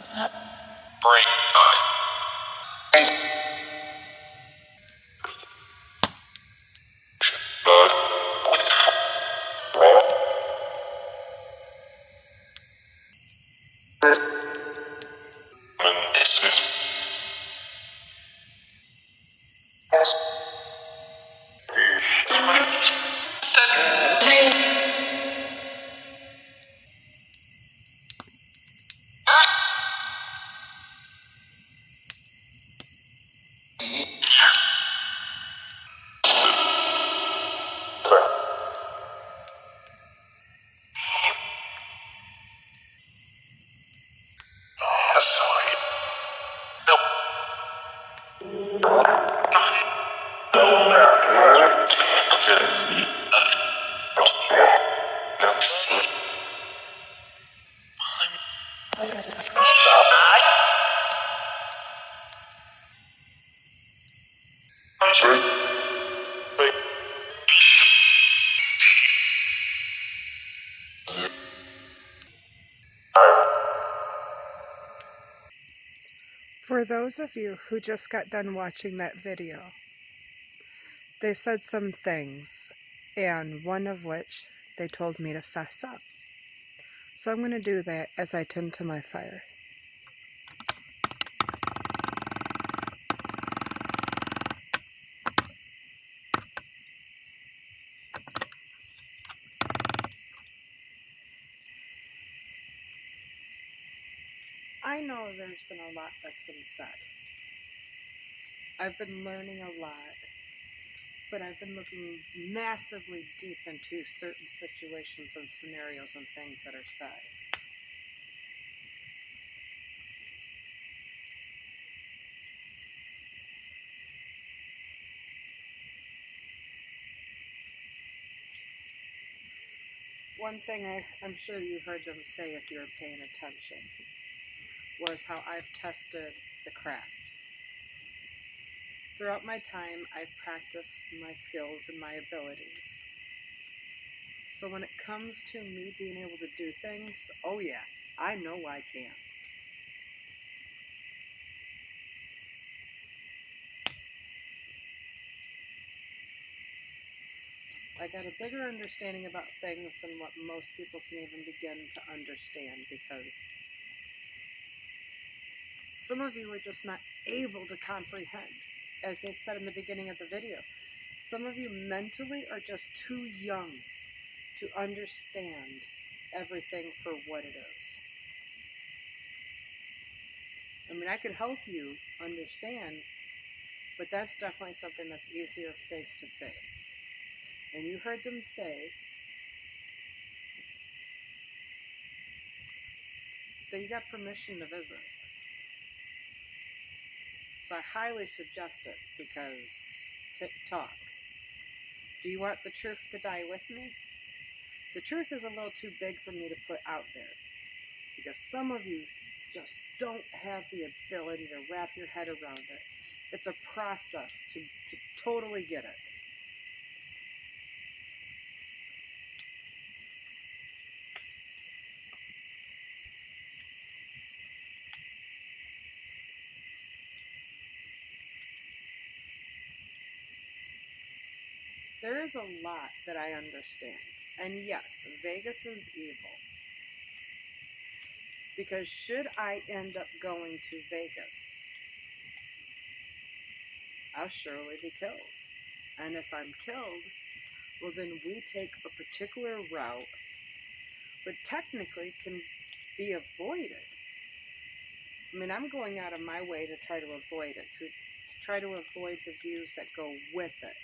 Break time. For those of you who just got done watching that video, they said some things, and one of which they told me to fess up. So I'm going to do that as I tend to my fire. I know there's been a lot that's been said. I've been learning a lot, but I've been looking massively deep into certain situations and scenarios and things that are said. One thing I'm sure you heard them say if you were paying attention was how I've tested the craft. Throughout my time, I've practiced my skills and my abilities. So when it comes to me being able to do things, oh yeah, I know I can. I got a bigger understanding about things than what most people can even begin to understand, because some of you are just not able to comprehend. As they said in the beginning of the video, some of you mentally are just too young to understand everything for what it is. I mean, I could help you understand, but that's definitely something that's easier face to face. And you heard them say that you got permission to visit. So I highly suggest it, because TikTok. Do you want the truth to die with me? The truth is a little too big for me to put out there, because some of you just don't have the ability to wrap your head around it. It's a process to totally get it. There is a lot that I understand. And yes, Vegas is evil. Because should I end up going to Vegas, I'll surely be killed. And if I'm killed, well then we take a particular route, but technically can be avoided. I mean, I'm going out of my way to try to avoid it, to try to avoid the views that go with it.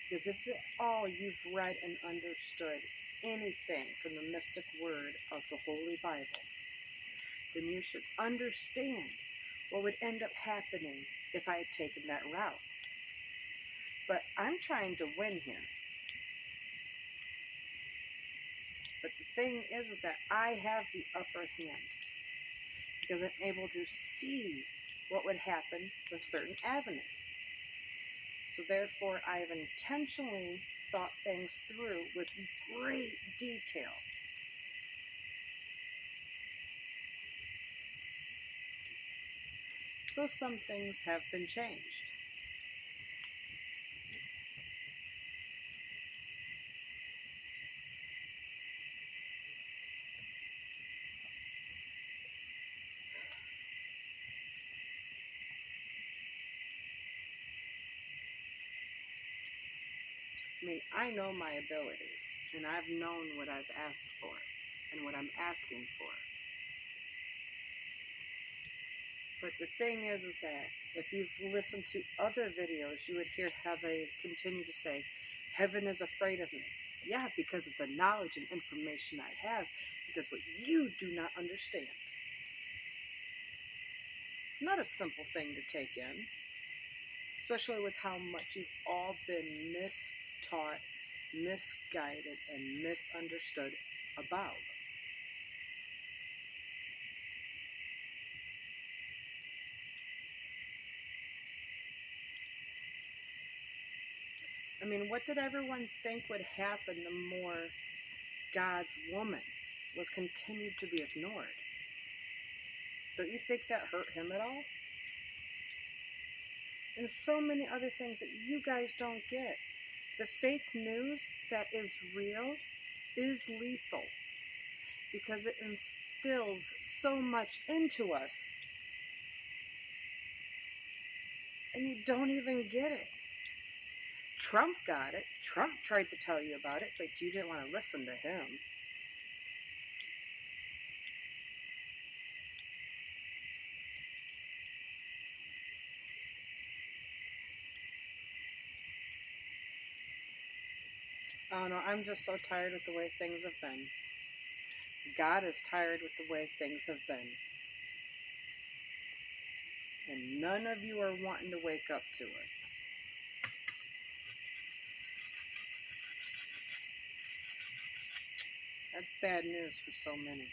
Because if at all you've read and understood anything from the mystic word of the Holy Bible, then you should understand what would end up happening if I had taken that route. But I'm trying to win here. But the thing is that I have the upper hand, because I'm able to see what would happen with certain avenues. So therefore, I have intentionally thought things through with great detail. So some things have been changed. I mean, I know my abilities, and I've known what I've asked for and what I'm asking for. But the thing is that if you've listened to other videos, you would hear Heaven continue to say, heaven is afraid of me. Yeah, because of the knowledge and information I have, because what you do not understand. It's not a simple thing to take in, especially with how much you've all been mistaught, misguided, and misunderstood about. I mean, what did everyone think would happen the more God's woman was continued to be ignored? Don't you think that hurt him at all? And so many other things that you guys don't get. The fake news that is real is lethal because it instills so much into us and you don't even get it. Trump got it. Trump tried to tell you about it, but you didn't want to listen to him. I don't know, I'm just so tired with the way things have been. God is tired with the way things have been. And none of you are wanting to wake up to it. That's bad news for so many.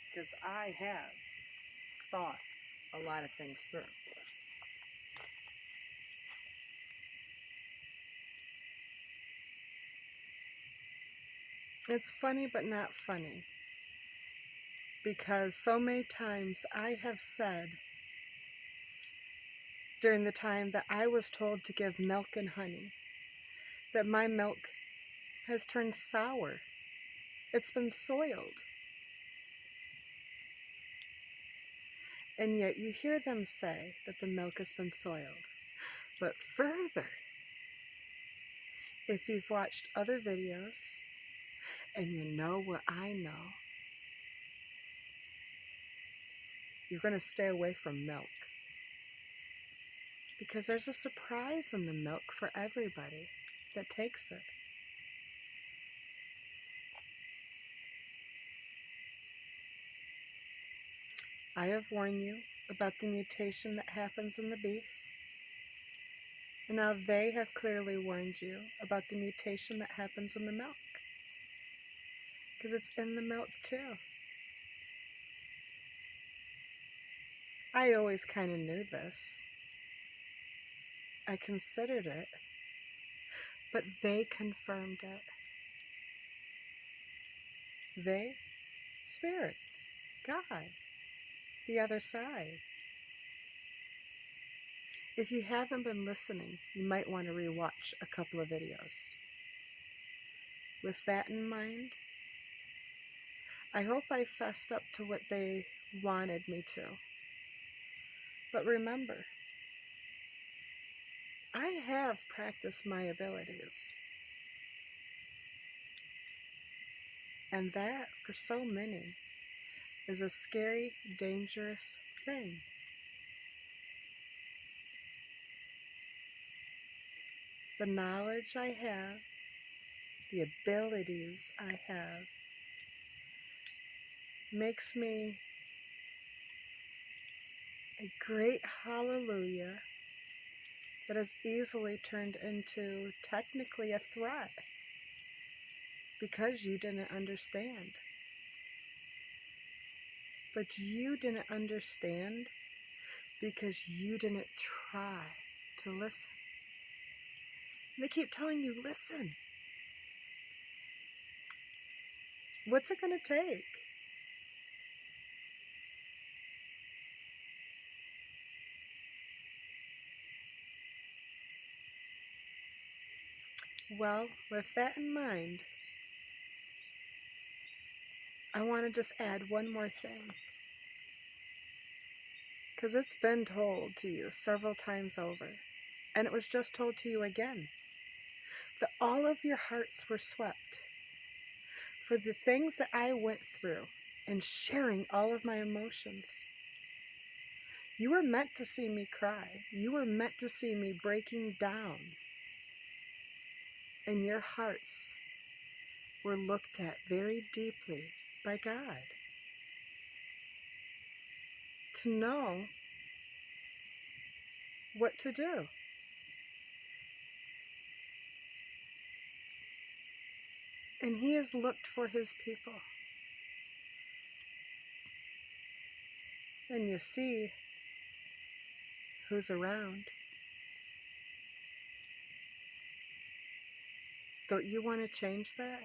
Because I have thought a lot of things through. It's funny but not funny. Because so many times I have said during the time that I was told to give milk and honey that my milk has turned sour. It's been soiled. And yet you hear them say that the milk has been soiled. But further, if you've watched other videos and you know what I know, you're going to stay away from milk. Because there's a surprise in the milk for everybody that takes it. I have warned you about the mutation that happens in the beef. And now they have clearly warned you about the mutation that happens in the milk. Because it's in the milk too. I always kind of knew this. I considered it. But they confirmed it. They, spirits, God, the other side. If you haven't been listening, you might want to rewatch a couple of videos. With that in mind, I hope I fessed up to what they wanted me to. But remember, I have practiced my abilities. And that, for so many, is a scary, dangerous thing. The knowledge I have, the abilities I have, makes me a great hallelujah that has easily turned into technically a threat because you didn't understand. But you didn't understand because you didn't try to listen. And they keep telling you, listen. What's it going to take? Well, with that in mind, I want to just add one more thing. Because it's been told to you several times over, and it was just told to you again, that all of your hearts were swept for the things that I went through and sharing all of my emotions. You were meant to see me cry. You were meant to see me breaking down. And your hearts were looked at very deeply by God. To know what to do. And He has looked for His people. And you see who's around. Don't you want to change that?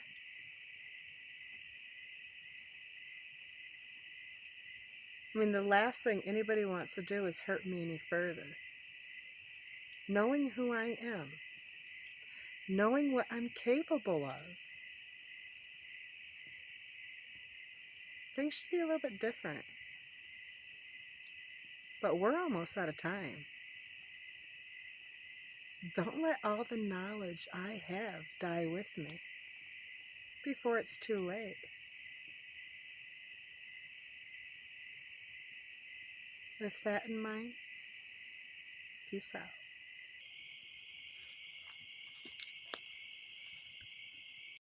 I mean, the last thing anybody wants to do is hurt me any further. Knowing who I am, knowing what I'm capable of, things should be a little bit different. But we're almost out of time. Don't let all the knowledge I have die with me before it's too late. With that in mind, peace out.